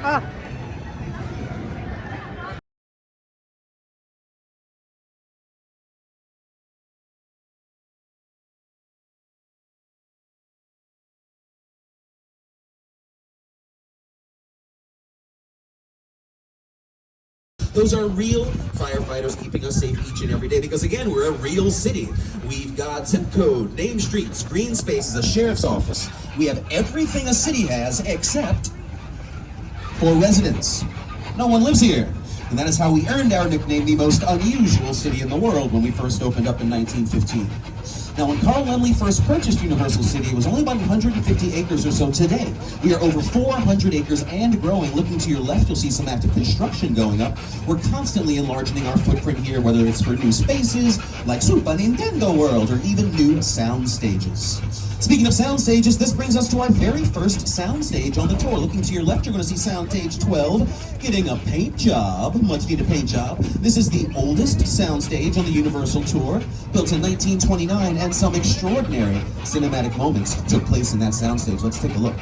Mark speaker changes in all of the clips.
Speaker 1: Ah.
Speaker 2: Those are real firefighters keeping us safe each and every day because, again, we're a real city. We've got zip code, named streets, green spaces, a sheriff's office. We have everything a city has except for residents. No one lives here. And that is how we earned our nickname, the most unusual city in the world, when we first opened up in 1915. Now, when Carl Laemmle first purchased Universal City, it was only about 150 acres or so. Today, we are over 400 acres and growing. Looking to your left, you'll see some active construction going up. We're constantly enlarging our footprint here, whether it's for new spaces, like Super Nintendo World, or even new sound stages. Speaking of sound stages, this brings us to our very first sound stage on the tour. Looking to your left, you're going to see sound stage 12 getting a paint job, much needed paint job. This is the oldest sound stage on the Universal Tour, built in 1929, and some extraordinary cinematic moments took place in that sound stage. Let's take a look.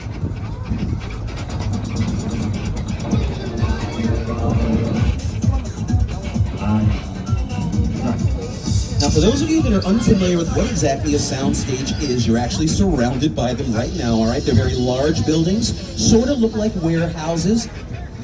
Speaker 2: Now, for those of you that are unfamiliar with what exactly a soundstage is, you're actually surrounded by them right now, all right? They're very large buildings, sort of look like warehouses.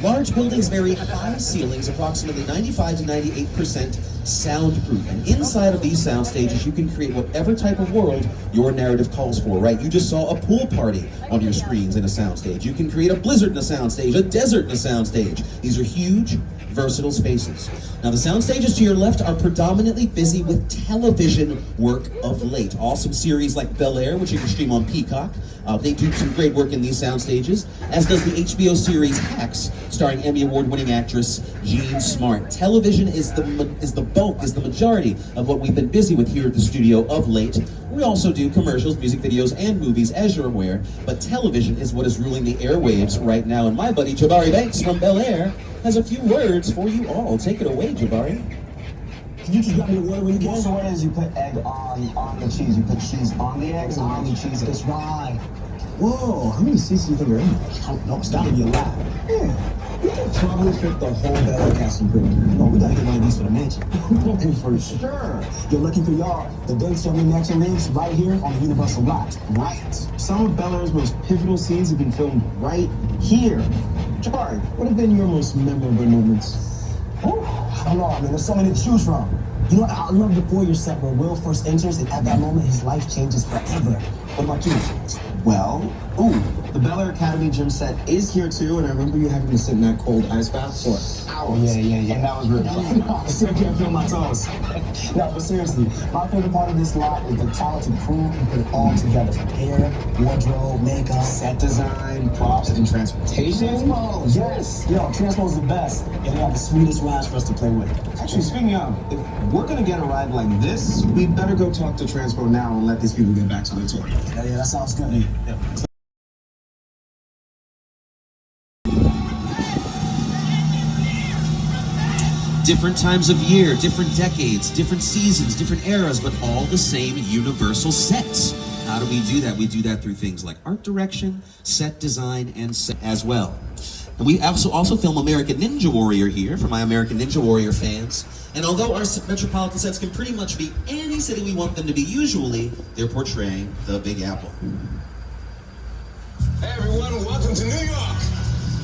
Speaker 2: Large buildings, very high ceilings, approximately 95 to 98% soundproof. And inside of these sound stages, you can create whatever type of world your narrative calls for, right? You just saw a pool party on your screens in a sound stage. You can create a blizzard in a sound stage, a desert in a sound stage. These are huge, versatile spaces. Now, the sound stages to your left are predominantly busy with television work of late. Awesome series like Bel Air, which you can stream on Peacock. They do some great work in these sound stages, as does the HBO series Hacks, starring Emmy Award-winning actress Jean Smart. Television is the majority of what we've been busy with here at the studio of late. We also do commercials, music videos, and movies, as you're aware, but television is what is ruling the airwaves right now. And my buddy Jabari Banks from Bel Air has a few words for you all. Take it away, Jabari.
Speaker 3: Can you just grab me the water when you get? So what is you put egg on the cheese? You put cheese on the eggs and on the cheese. That's right. Whoa, how many seats do you think are in there? I don't know. It's gotta be a lot. Yeah, we can probably fit the whole Bel Air cast and crew. No, we gotta get one of these for the mansion. And for sure, you're lucky for y'all. The Dave Stone Mansion lives right here on the Universal lot. Right. Some of Bel Air's most pivotal scenes have been filmed right here. Jabari, what have been your most memorable moments? I don't know, I mean, there's so many to choose from. You know, I love the foyer set where Will first enters, and at that moment, his life changes forever. What about you? Well, the Bel Air Academy gym set is here too, and I remember you having to sit in that cold ice bath for hours. Yeah. And that was really fun. I still can't feel my toes. No, but seriously, my favorite part of this lot is the talented crew who put it all together, from hair, wardrobe, makeup, set design, props, and transportation. Transpose, yes. Yo, Transpo is the best, and they have the sweetest rides for us to play with. Actually, speaking of, if we're gonna get a ride like this, we better go talk to Transpo now and let these people get back to their tour. Yeah, that sounds good. Yeah.
Speaker 2: Different times of year, different decades, different seasons, different eras, but all the same universal sets. How do we do that? We do that through things like art direction, set design, and set as well. And we also film American Ninja Warrior here for my American Ninja Warrior fans. And although our metropolitan sets can pretty much be any city we want them to be, usually they're portraying the Big Apple.
Speaker 4: Hey everyone, welcome to New York.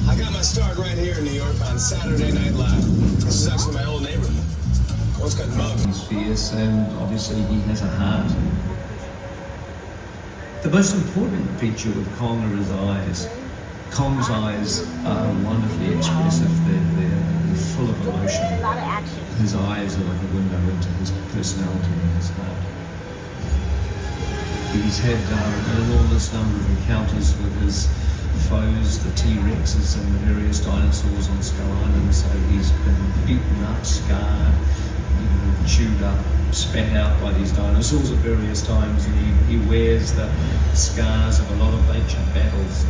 Speaker 4: I got my start right here in New York on Saturday Night Live. This is actually my old neighborhood. Once got mugged.
Speaker 5: He's fierce and obviously he has a heart. The most important feature of Kong are his eyes. Kong's eyes are wonderfully expressive. They're full of emotion.
Speaker 6: A lot of action.
Speaker 5: His eyes are like a window into his personality and his heart. He's had an enormous number of encounters with his foes, the T-Rexes and the various dinosaurs on Skull Island, so he's been beaten up, scarred, chewed up, spat out by these dinosaurs at various times, and he wears the scars of a lot of ancient battles.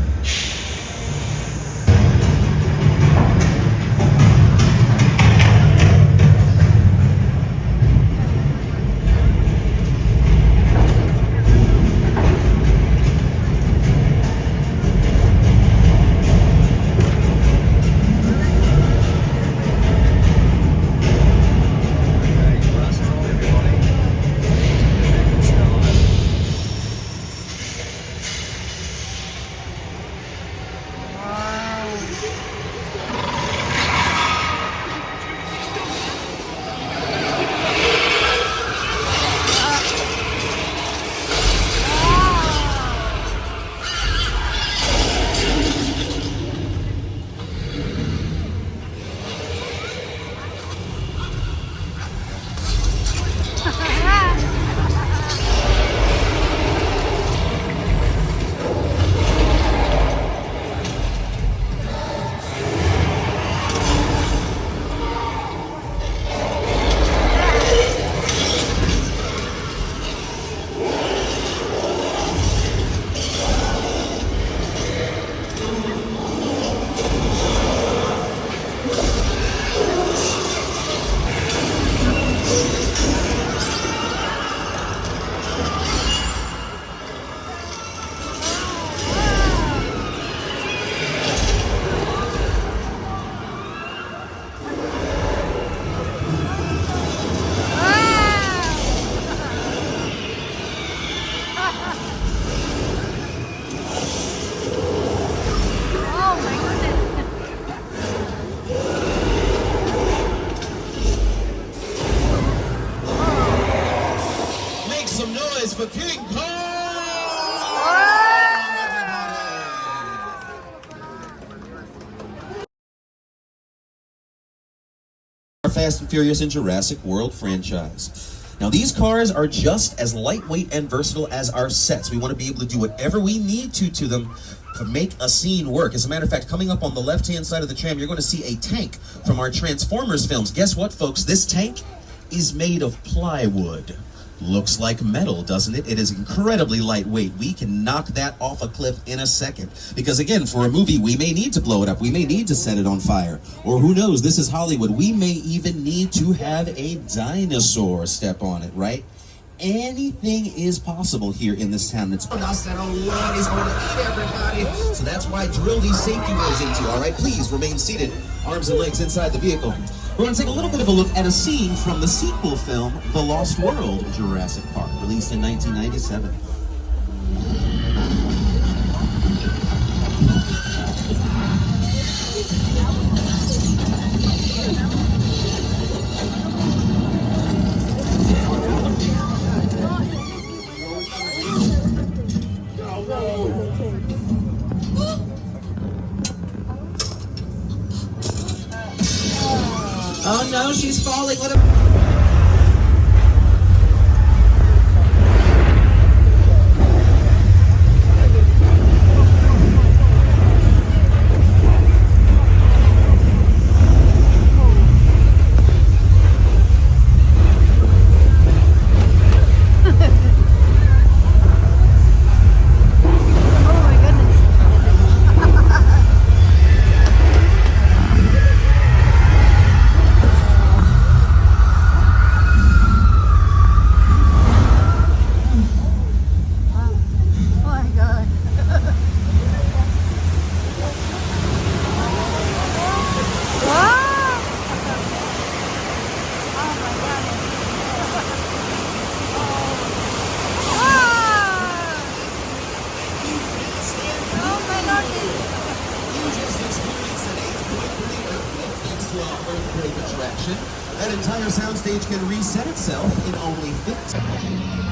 Speaker 2: Fast and Furious and Jurassic World franchise. Now, these cars are just as lightweight and versatile as our sets. We want to be able to do whatever we need to them to make a scene work. As a matter of fact, coming up on the left-hand side of the tram, you're going to see a tank from our Transformers films. Guess what, folks? This tank is made of plywood. Looks like metal, doesn't it? It is incredibly lightweight. We can knock that off a cliff in a second. Because again, for a movie, we may need to blow it up. We may need to set it on fire. Or who knows, this is Hollywood. We may even need to have a dinosaur step on it, right? Anything is possible here in this town. It's us that alone is going to eat everybody. So that's why drill these safety rules into, all right? Please remain seated, arms and legs inside the vehicle. We're going to take a little bit of a look at a scene from the sequel film, The Lost World, Jurassic Park, released in 1997. Oh no, she's falling. Let him. That entire soundstage can reset itself in only 15 seconds.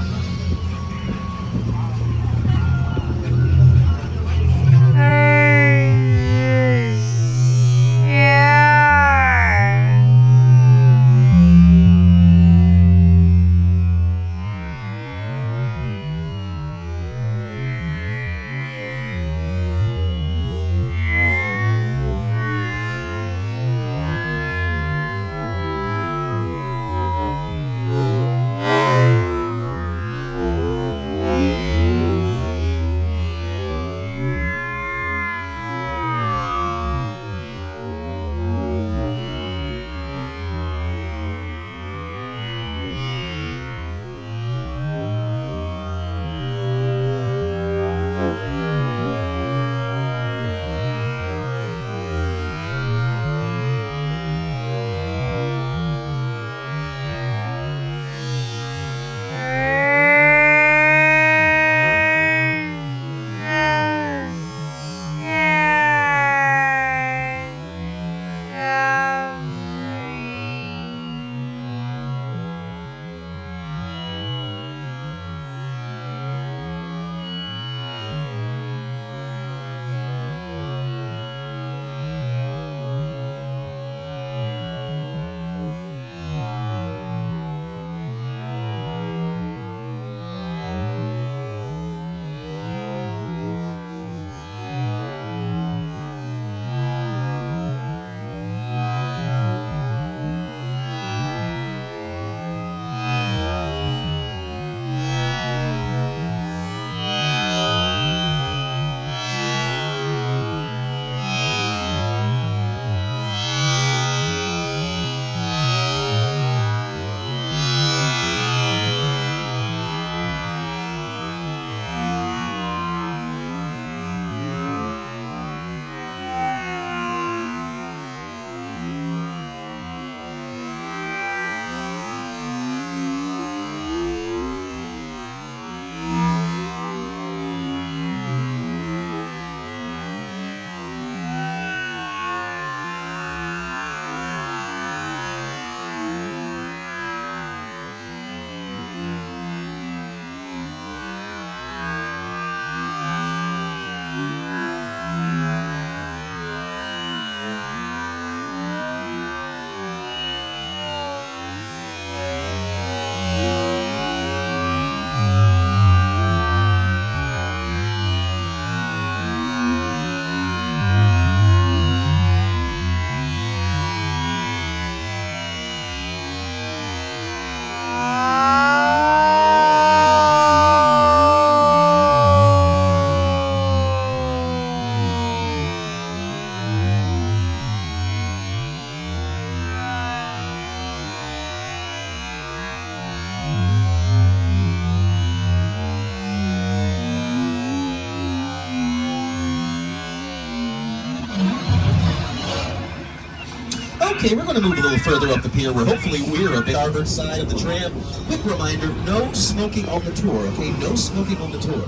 Speaker 2: Okay, we're going to move a little further up the pier where hopefully we're a bit starboard side of the tram. Quick reminder, no smoking on the tour, okay? No smoking on the tour.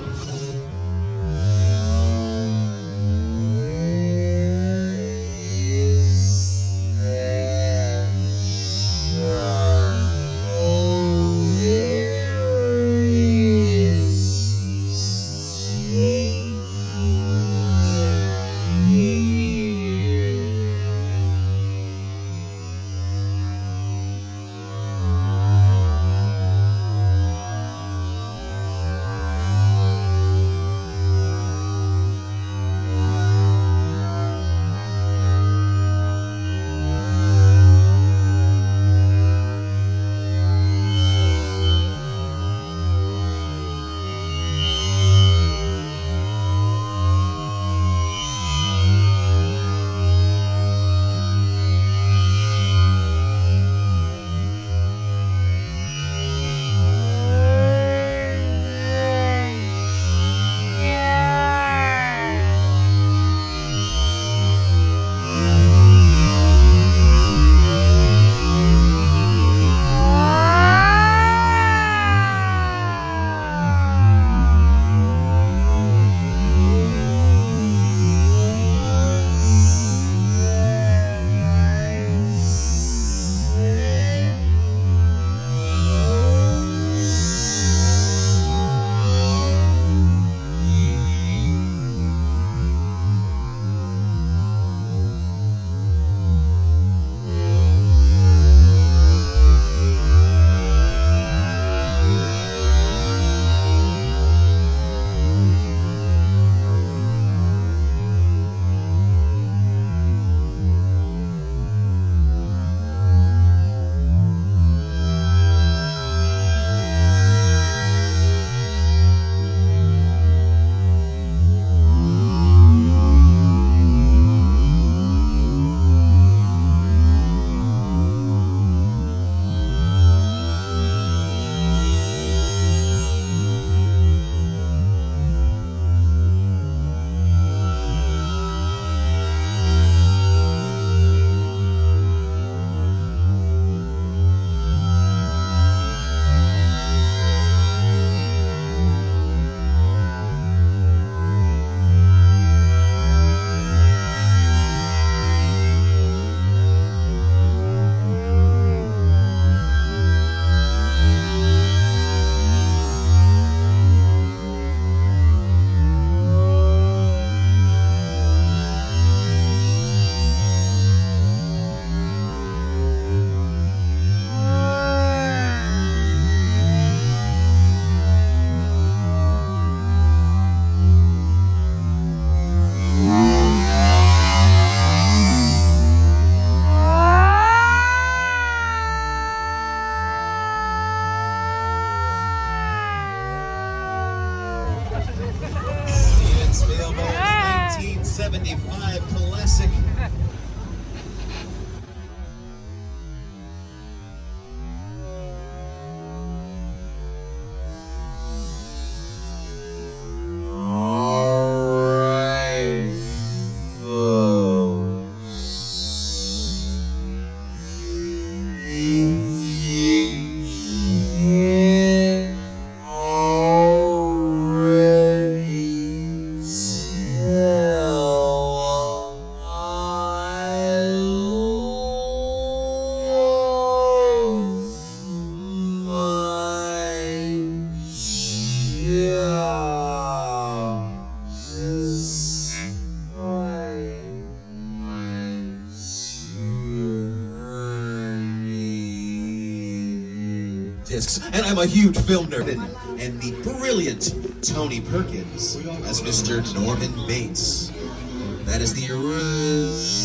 Speaker 2: Spielberg's 1975 classic. Discs, and I'm a huge film nerd, and the brilliant Tony Perkins as Mr. Norman Bates. That is the original.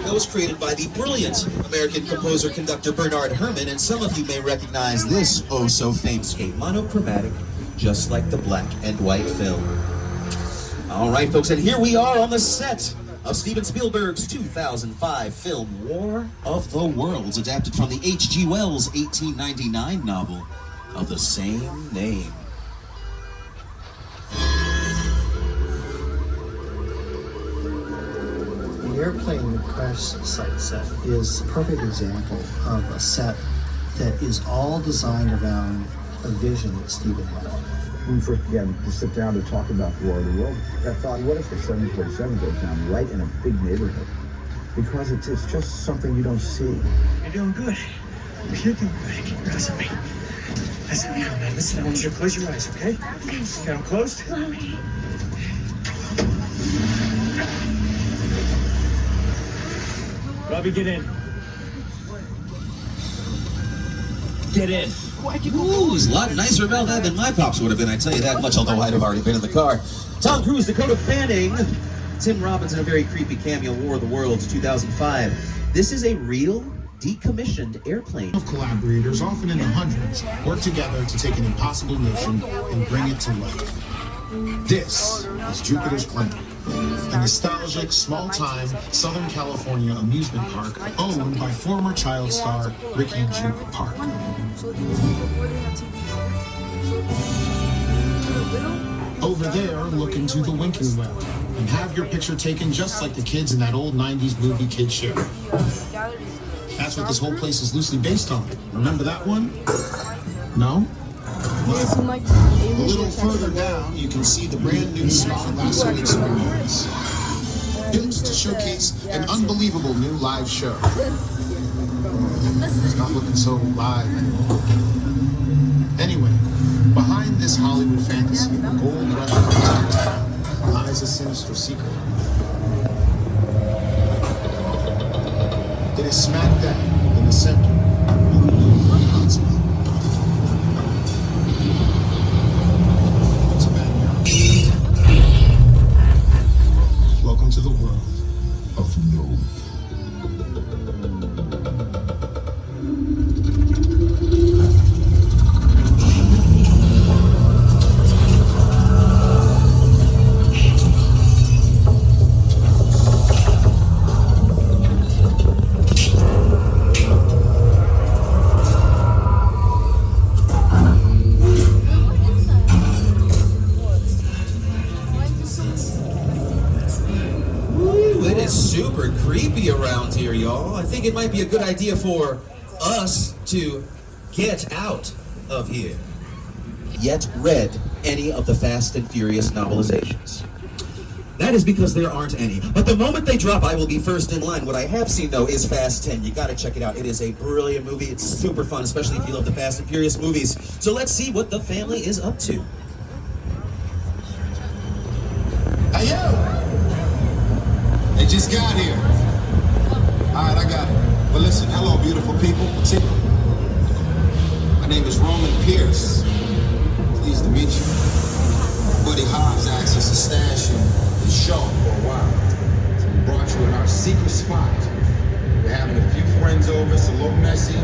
Speaker 2: that was created by the brilliant American composer-conductor Bernard Herrmann, and some of you may recognize this oh-so-famous game, monochromatic, just like the black and white film. All right, folks, and here we are on the set of Steven Spielberg's 2005 film War of the Worlds, adapted from the H.G. Wells 1899 novel of the same name.
Speaker 1: The airplane crash site set is a perfect example of a set that is all designed around a vision that Steven had.
Speaker 6: When we first began to sit down to talk about the War of the World, I thought, what if the 747 goes down right in a big neighborhood? Because it's just something you don't see.
Speaker 7: You're doing good. You're doing good. Keep your eyes on me. Listen, now, man. Listen, I want you to close your eyes, okay? Okay, I'm closed. Robbie, get in. Get in.
Speaker 2: Ooh, he's a lot nicer about that than my pops would have been, I tell you that much, although I'd have already been in the car. Tom Cruise, Dakota Fanning, Tim Robbins in a very creepy cameo, War of the Worlds, 2005. This is a real, decommissioned airplane.
Speaker 8: Of collaborators, often in the hundreds, work together to take an impossible mission and bring it to life. This is Jupiter's Claim, a nostalgic, small-time Southern California amusement park owned by former child star Ricky Juke Park. Over there, look into the Winking Well and have your picture taken just like the kids in that old 90s movie Kid Show. That's what this whole place is loosely based on. Remember that one? No? A little further down, you can see the brand new Smart Lasso Experience, built to showcase an unbelievable new live show. It's not looking so live anymore. Anyway, behind this Hollywood fantasy, the gold rush of town lies a sinister secret. It is smack dab in the center of the blue cosmos. Welcome to the world of no.
Speaker 2: Super creepy around here, y'all. I think it might be a good idea for us to get out of here. Yet read any of the Fast and Furious novelizations? That is because there aren't any. But the moment they drop, I will be first in line. What I have seen, though, is Fast 10. You gotta check it out. It is a brilliant movie. It's super fun, especially if you love the Fast and Furious movies. So let's see what the family is up to.
Speaker 8: Hey, yo! They just got here. All right, I got it. But listen, hello, beautiful people. See, my name is Roman Pierce. Pleased to meet you. Buddy Hobbs asked us to stash you in Shaw for a while. So we brought you in our secret spot. We're having a few friends over. It's a little messy.